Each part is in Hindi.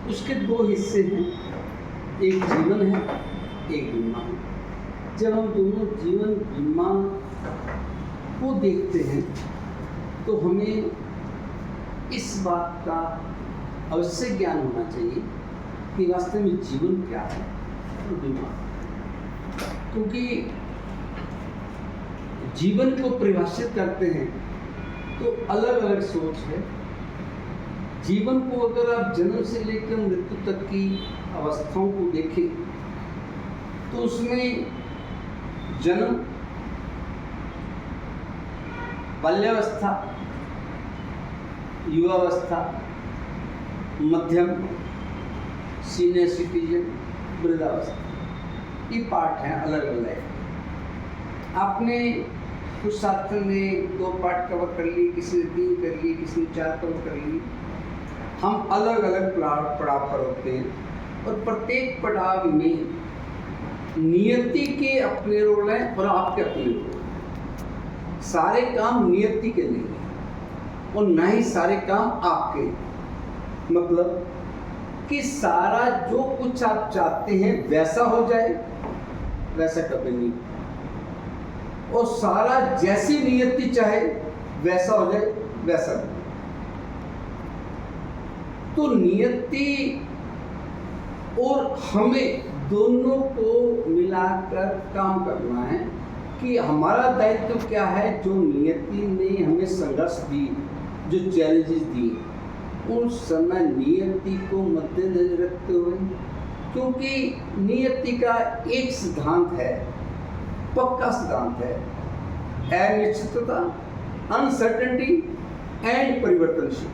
उसके दो हिस्से हैं, एक जीवन है, एक बीमा है। जब हम दोनों जीवन बीमा को देखते हैं तो हमें इस बात का अवश्य ज्ञान होना चाहिए कि वास्तव में जीवन क्या है और बीमा, क्योंकि जीवन को परिभाषित करते हैं तो अलग अलग सोच है। जीवन को अगर आप जन्म से लेकर मृत्यु तक की अवस्थाओं को देखें तो उसमें जन्म, बाल्यावस्था, युवावस्था, मध्यम, सीनियर सिटीजन, वृद्धावस्था, ये पार्ट हैं अलग अलग। आपने कुछ छात्र ने 2 पार्ट कवर कर लिए, किसी ने 3 कर लिए, किसी ने 4 कवर कर लिए। हम अलग अलग पड़ाव पर होते हैं और प्रत्येक पड़ाव में नियति के अपने रोल हैं और आपके अपने रोल हैं। सारे काम नियति के नहीं हैं और ना ही सारे काम आपके। मतलब कि सारा जो कुछ आप चाहते हैं वैसा हो जाए, वैसा कभी नहीं, और सारा जैसी नियति चाहे वैसा हो जाए, वैसा नहीं। तो नियति और हमें दोनों को मिलाकर काम करना है कि हमारा दायित्व क्या है। जो नियति ने हमें संघर्ष दी, जो चैलेंजेस दी, उन समय नियति को मद्देनजर रखते हुए, क्योंकि नियति का एक सिद्धांत है, पक्का सिद्धांत है, अनिश्चितता, अनसर्टेनिटी एंड परिवर्तनशील।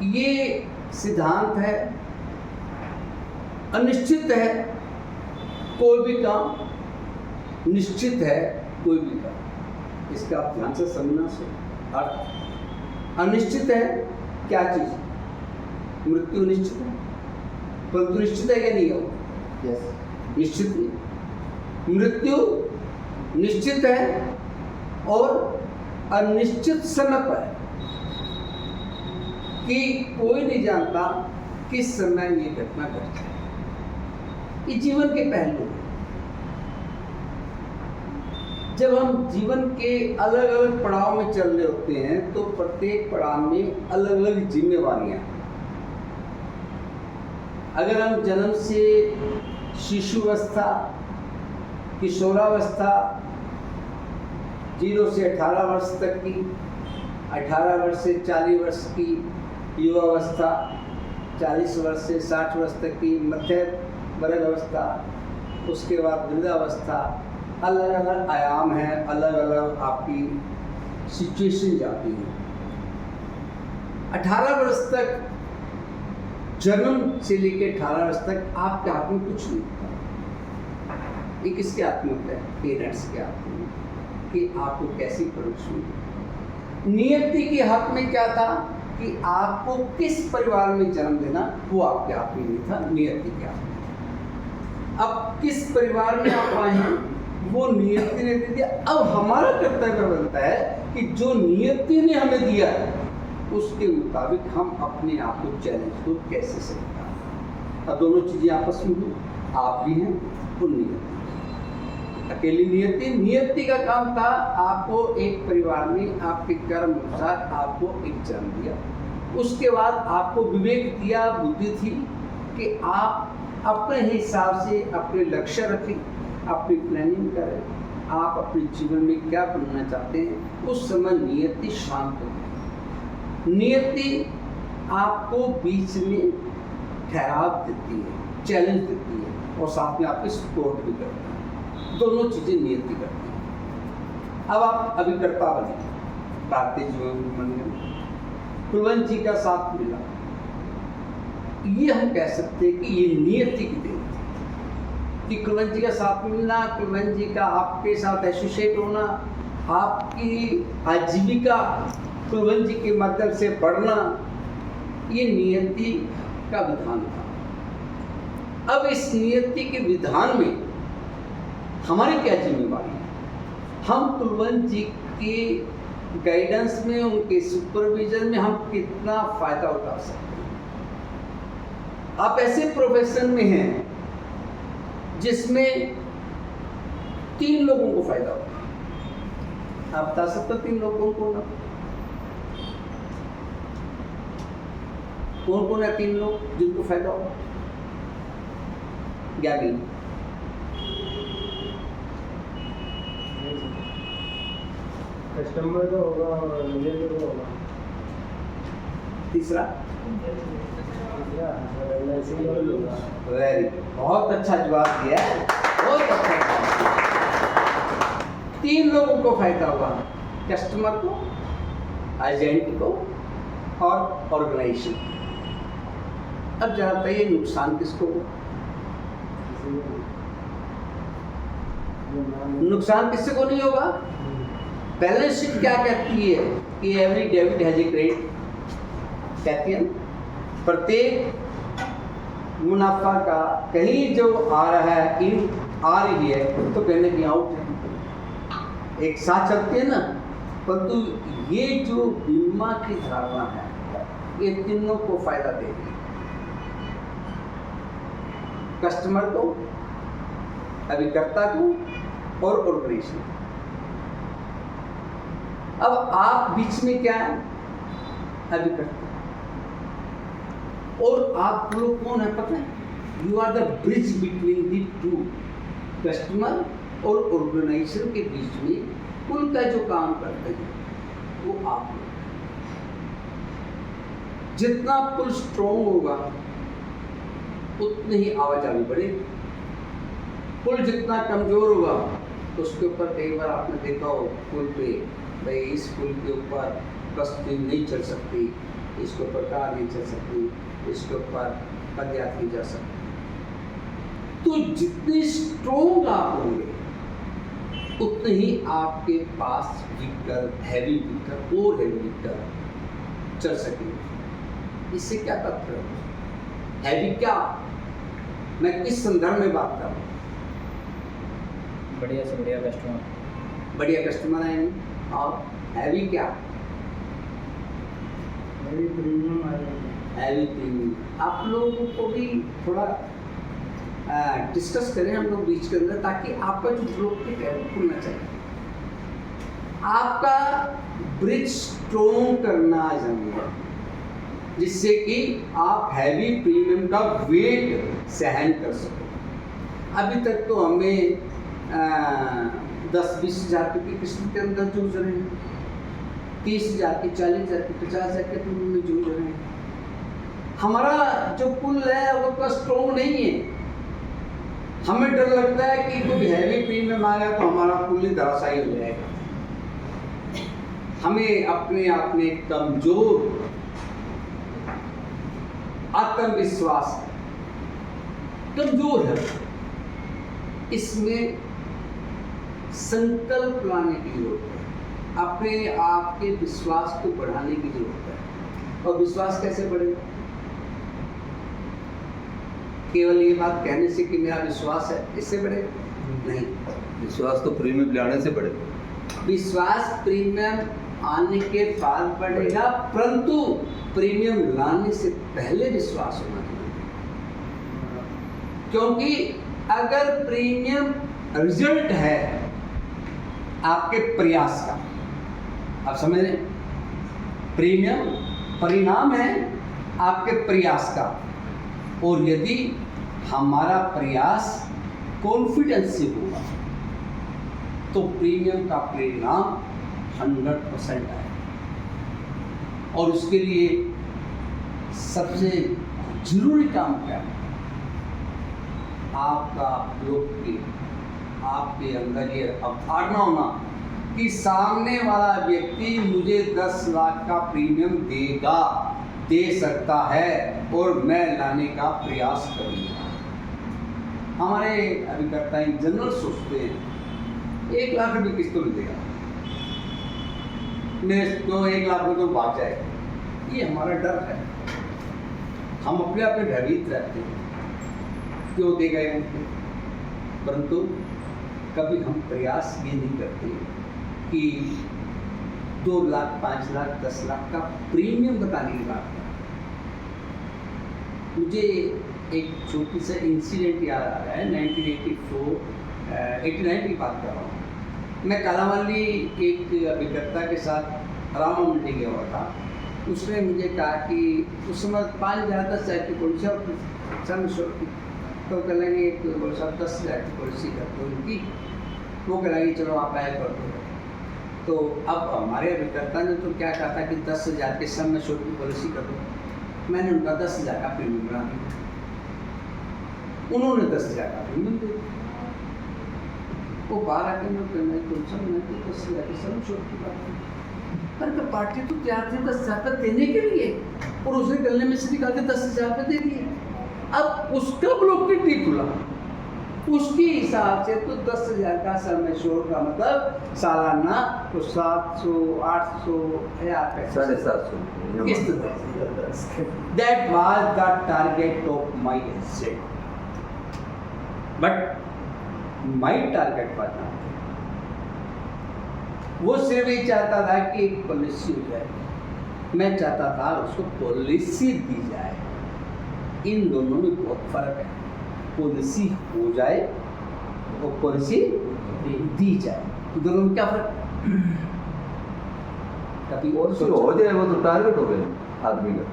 ये सिद्धांत है, अनिश्चित है कोई भी काम, निश्चित है कोई भी काम। इसका आप ध्यान से समझना से अर्थ, अनिश्चित है क्या चीज? मृत्यु निश्चित है, परंतु निश्चित है क्या नहीं है? यस, निश्चित नहीं। मृत्यु निश्चित है और अनिश्चित समय पर है कि कोई नहीं जानता किस समय ये घटना घट जाए। ये जीवन के पहलू हैं। जब हम जीवन के अलग अलग पड़ाव में चल रहे होते हैं तो प्रत्येक पड़ाव में अलग अलग जिम्मेवारियां। अगर हम जन्म से शिशुअवस्था, किशोरावस्था, 0 से 18 वर्ष तक की, 18 वर्ष से 40 वर्ष की युवावस्था, 40 वर्ष से 60 वर्ष तक की मध्य वर्ग अवस्था, उसके बाद वृद्धावस्था, अलग अलग आयाम हैं, अलग अलग आपकी सिचुएशन जाती है। 18 वर्ष तक, जन्म से लेकर 18 वर्ष तक आपके हाथ में कुछ नहीं होता। ये किसके हाथ में होता है? पेरेंट्स के हाथ में, कि आपको कैसी परवरिश मिली। नियति के हाथ में क्या था कि आपको किस परिवार में जन्म देना, वो आपके हाथ में नहीं था, नियति के हाथ में। अब किस परिवार में आप आए हैं वो नियति ने दे दिया। अब हमारा कर्तव्य बनता है कि जो नियति ने हमें दिया है उसके मुताबिक हम अपने आप को चैलेंज को कैसे सकते। अब दोनों चीजें आपस में हुई, आप भी हैं और नियति। अकेली नियति का काम था आपको एक परिवार में आपके कर्म अनुसार आपको एक जन्म दिया। उसके बाद आपको विवेक दिया, बुद्धि थी कि आप अपने हिसाब से अपने लक्ष्य रखें, अपनी प्लानिंग करें, आप अपने जीवन में क्या बनना चाहते हैं। उस समय नियति शांत होती है। नियति आपको बीच में ठहराव देती है, चैलेंज देती है और साथ में आपकी सपोर्ट भी करती है। दोनों चीजें नियति करती है। अब आप अभिकर्ता बने, भारतीय जीवन में कुलवंत जी का साथ मिला, ये हम कह सकते हैं कि ये नियति की देन थी कि कुलवंत जी का साथ मिलना, कुलवंत जी का आपके साथ एसोसिएट होना, आपकी आजीविका कुलवंत जी के माध्यम से बढ़ना, ये नियति का विधान था। अब इस नियति के विधान में हमारी क्या जिम्मेवारी है? हम कुलवंत जी के गाइडेंस में, उनके सुपरविजन में हम कितना फायदा उठा सकते हैं। आप ऐसे प्रोफेशन में हैं जिसमें 3 लोगों को फायदा होगा। आप बता सकते हो 3 लोगों को ना? कौन कौन है 3 लोग जिनको फायदा होगा? ज्ञानी, कस्टमर का होगा और मैनेजर का होगा। तीसरा LIC वाला होगा। वेरी बहुत अच्छा जवाब दिया है, बहुत अच्छा जवाब दिया। 3 लोगों को फायदा होगा, कस्टमर को, एजेंट को और ऑर्गेनाइजेशन। अब जरा बताइए नुकसान किसको होगा? नुकसान किससे को नहीं होगा? बैलेंस शीट क्या कहती है कि every debit has a credit, कहती है प्रत्येक मुनाफा का कहीं जो आ रहा है, इन आ रही है तो कहने की आउट है, एक साथ चलती है ना। परंतु ये जो बीमा की धारणा है ये तीनों को फायदा देगी, कस्टमर को, अभिकर्ता को और ऑर्गेनाइजेशन। अब आप बीच में क्या है? अभिकर्ता। और आप लोग कौन है पता है? You are the bridge between the two, customer और ऑर्गेनाइजेशन के बीच में कुल का जो काम करते हैं वो आप लोग। जितना पुल स्ट्रॉन्ग होगा उतनी ही आवाजाही बढ़ेगी। पुल जितना कमजोर होगा तो उसके ऊपर कई बार आपने देखा हो पुल पे, भाई इस पुल के ऊपर कश्ती नहीं चल सकती, इसके ऊपर कार नहीं चल सकती, इसके ऊपर पदयात्री जा सकती। तो जितने स्ट्रॉन्ग आप होंगे उतने ही आपके पास व्हीकल, हैवी व्हीकल और हैवी व्हीकल चल सकेंगे। इससे क्या तात्पर्य है? हैवी क्या, मैं किस संदर्भ में बात कर रहा हूँ? बढ़िया से बढ़िया कस्टमर, बढ़िया कस्टमर आएंगे। और हैवी क्या? हैवी प्रीमियम आएगा। Heavy premium. आप लोगों को भी थोड़ा डिस्कस करें हम लोग बीच के अंदर, ताकि आपका जो ब्रोकिंग है वो खुलना चाहिए। आपका ब्रिज स्ट्रॉन्ग करना जरूरी है, जिससे कि आप हैवी प्रीमियम का वेट सहन कर सको। अभी तक तो हमें 10-20 हज़ार की किस्म के अंदर जूझ रहे हैं, 30 हज़ार की, 40 हज़ार की, 50 हज़ार के प्रीमियम में जूझ रहे हैं। हमारा जो पुल है वो तो स्ट्रॉन्ग नहीं है। हमें डर लगता है कि कोई हैवी प्रीमियम आ गया तो हमारा पुल ही धराशायी हो जाएगा। हमें अपने आप में कमजोर आत्मविश्वास कमजोर है, इसमें संकल्प लाने की जरूरत है, अपने आप के विश्वास को बढ़ाने की जरूरत है। और विश्वास कैसे बढ़ेगा? केवल ये बात कहने से कि मेरा विश्वास है इससे बढ़ेगा? नहीं। विश्वास तो प्रीमियम लाने से बढ़ेगा। विश्वास प्रीमियम आने के बाद बढ़ेगा, परंतु प्रीमियम लाने से पहले विश्वास होना चाहिए। क्योंकि अगर प्रीमियम रिजल्ट है आपके प्रयास का, आप समझ रहे हैं, प्रीमियम परिणाम है आपके प्रयास का, और यदि हमारा प्रयास कॉन्फिडेंस से होगा तो प्रीमियम का परिणाम 100% आएगा। और उसके लिए सबसे जरूरी काम क्या है? आपका आपके अंदर ये अवधारणा होना कि सामने वाला व्यक्ति मुझे 10 लाख का प्रीमियम दे सकता है और मैं लाने का प्रयास करूँगा। हमारे अभिकर्ता इन जनरल सोचते हैं 1 लाख रुपये किस्त तो मिलेगा, मेरे तो 1 लाख रुपये तो भाग जाएगा। ये हमारा डर है, हम अपने आप में भयभीत रहते हैं, क्यों दे गए उनको। परंतु कभी हम प्रयास ये नहीं करते कि 2 लाख, 5 लाख, 10 लाख का प्रीमियम बताने की बात है। मुझे एक छोटी सा इंसिडेंट याद आ रहा है। 89 की बात कर रहा हूँ। मैं कालावाली एक अभिकर्ता के साथ रामा मंडी गया हुआ था। उसने मुझे कहा कि उस समय 5,000 10,000 की पॉलिसी और सम शॉर्ट की, तो कह लगे एक 10,000 की पॉलिसी करते हो उनकी, वो कह लगे चलो आप ऐड कर दो। तो अब हमारे अभिकर्ता ने तो क्या कहा था कि 10,000 के सम में शॉर्ट की पॉलिसी कर दो। मैंने उनका 10,000 का प्रीमियम बना दिया, उन्होंने 10,000 का प्रीमियम दे दिया। वो 12 के में करना तो समझना कि 10,000 के सम शॉर्ट की बात है। पर तो पार्टी तो तैयार थी 10,000 रुपये देने के लिए, और उसने गले में से निकाल के 10,000 रुपये दे दिए। अब उसका ब्लॉकेट नहीं खुला, उसके हिसाब से तो 10,000 का सम एश्योर्ड का मतलब सालाना तो 700 800 750 किस्त। That was the target of my asset, but my target was not. वो सिर्फ ये चाहता था कि एक पॉलिसी हो जाए, मैं चाहता था उसको पॉलिसी दी जाए। इन दोनों में बहुत फर्क है। पॉलिसी हो जाए और पॉलिसी दी जाए, तो दोनों में क्या फर्क? कभी और पॉलिसी हो जाए वो तो टारगेट हो गया आदमी का।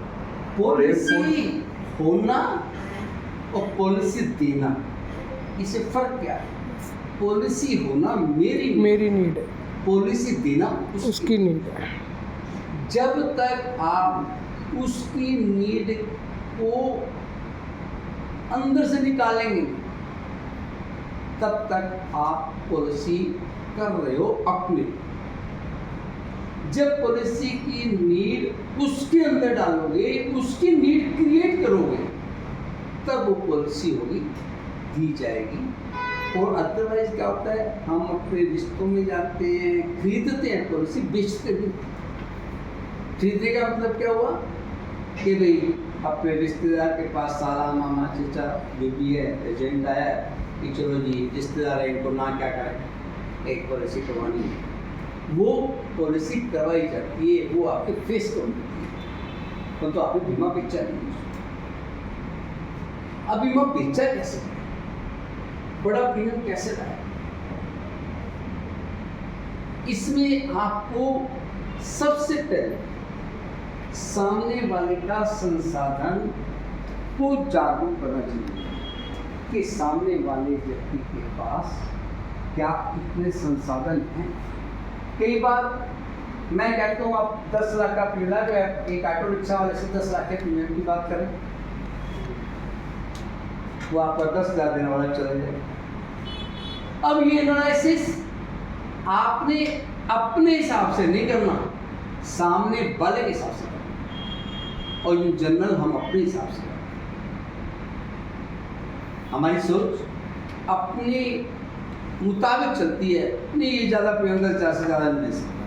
पॉलिसी होना और पॉलिसी देना, इसे फर्क क्या है? पॉलिसी होना मेरी नीड है, पॉलिसी देना उसकी नीड है। जब तक आप उसकी नीड को अंदर से निकालेंगे तब तक आप पॉलिसी कर रहे हो अपने। जब पॉलिसी की नीड उसके अंदर डालोगे, उसकी नीड क्रिएट करोगे, तब वो पॉलिसी होगी, दी जाएगी। और अदरवाइज क्या होता है, हम अपने रिश्तों में जाते हैं, खरीदते हैं पॉलिसी, बेचते नहीं। खरीदने का मतलब क्या हुआ कि भाई अपने रिश्तेदार के पास साला मामा चचा बीबी है, एजेंट आया कि चलो जी रिश्तेदार है, इनको ना क्या करें, एक पॉलिसी करवानी है। वो पॉलिसी करवाई जाती है, वो आपके फेस को मिलती है, तो आपने बीमा बेचा नहीं। अब बीमा बेचा कैसे, बड़ा प्रीमियम कैसे लाया? इसमें आपको सबसे पहले सामने वाले का संसाधन को जागरूक करना चाहिए कि सामने वाले व्यक्ति के पास क्या कितने संसाधन हैं। कई बार मैं कहता हूँ आप 10 लाख का प्रीमियम, एक ऑटो रिक्शा वाले से 10 लाख के प्रीमियम की बात करें, वो आपका 10,000 देने वाला चला जाए। अब ये एनालिसिस आपने अपने हिसाब से नहीं करना, सामने वाले के हिसाब से करना, और इन जनरल हम अपने हिसाब से करना। हमारी सोच अपने मुताबिक चलती है, नहीं ये ज़्यादा प्रीमियम 10,000 से ज़्यादा नहीं दे सकता,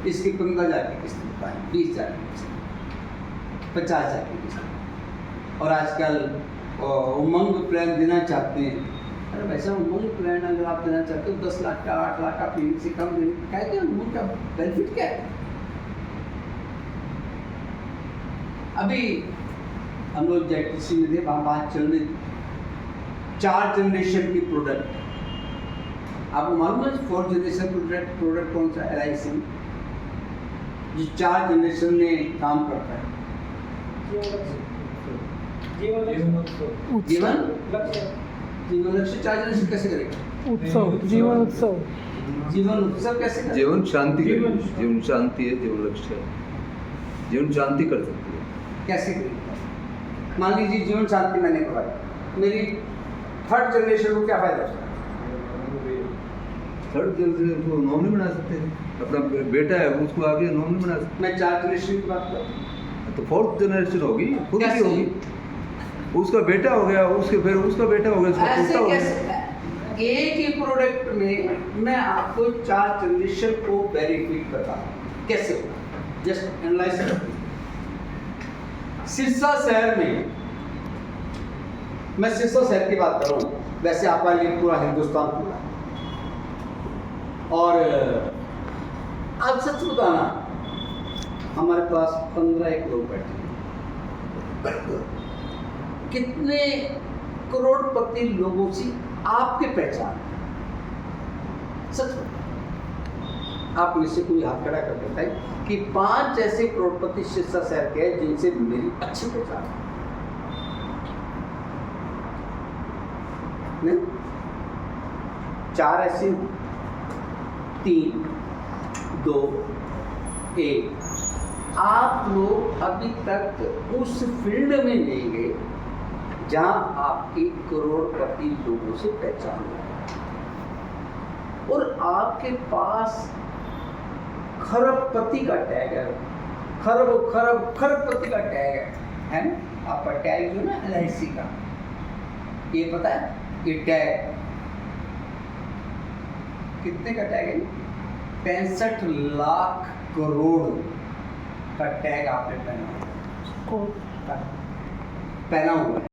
इसकी 15,000 की किस्त बताएं, 20,000 की किस्त, 50,000 की किस्त। और आजकल उमंग प्लान देना चाहते हैं। अरे वैसा उमंग प्लान अगर आप देना चाहते हो 10 लाख का 8 लाख का प्रीमियम से कम देने, कहते हैं उमंग का बेनिफिट क्या है? अभी हम लोग जेटीसी में थे, वहाँ बात चल रही थी 4 जनरेशन की प्रोडक्ट। आपको मालूम है 4 जनरेशन प्रोडक्ट कौन सा? LIC जो 4 जनरेशन में काम करता है। जीवन लक्ष्य 4 जनरेशन कैसे करेगा? उत्सव, जीवन उत्सव कैसे करेगा? जीवन शांति करेगी। जीवन शांति है, जीवन लक्ष्य है, जीवन शांति कर सकती है। कैसे करेगा? मान लीजिए जीवन शांति मैंने करवाई, मेरी 3rd जनरेशन को क्या फायदा उसका? 3rd जनरेशन को नॉमिनी बना सकते हैं, अपना बेटा है उसको आगे नॉमिनी बना सकते मैं 4 जनरेशन की बात कर, हैं। तो 4th जनरेशन होगी, खुद की कैसे? होगी, उसका बेटा हो गया, उसके फिर उसका बेटा हो गया, उसका ऐसे पोता हो कैसे? गया। एक ही प्रोडक्ट में मैं आपको 4 जनरेशन को बेनिफिट बता कैसे होगा, जस्ट एनालाइज करते। सिरसा शहर में, मैं सिरसा शहर की बात कर रहा हूँ, वैसे आपका लिए पूरा हिंदुस्तान पूरा। और आप सच बताना, हमारे पास 15 एक लोग बैठे हैं, कितने करोड़पति लोगों से आपके पहचान है? सच में आप में से कोई हाथ खड़ा कर देता है कि 5 ऐसे करोड़पति सिरसा शहर के हैं जिनसे मेरी अच्छी पहचान है? नहीं? 4 ऐसे, 3, 2, 1। आप लोग अभी तक उस फील्ड में नहीं गए जहां आपकी करोड़पति लोगों से पहचान है और आपके पास खरबपति का टैग है। खरबपति का टैग है ना? आपका टैग जो ना LIC का, ये पता है ये टैग कितने का टैग है? 65 लाख करोड़ का टैग आपने पहना हुआ है।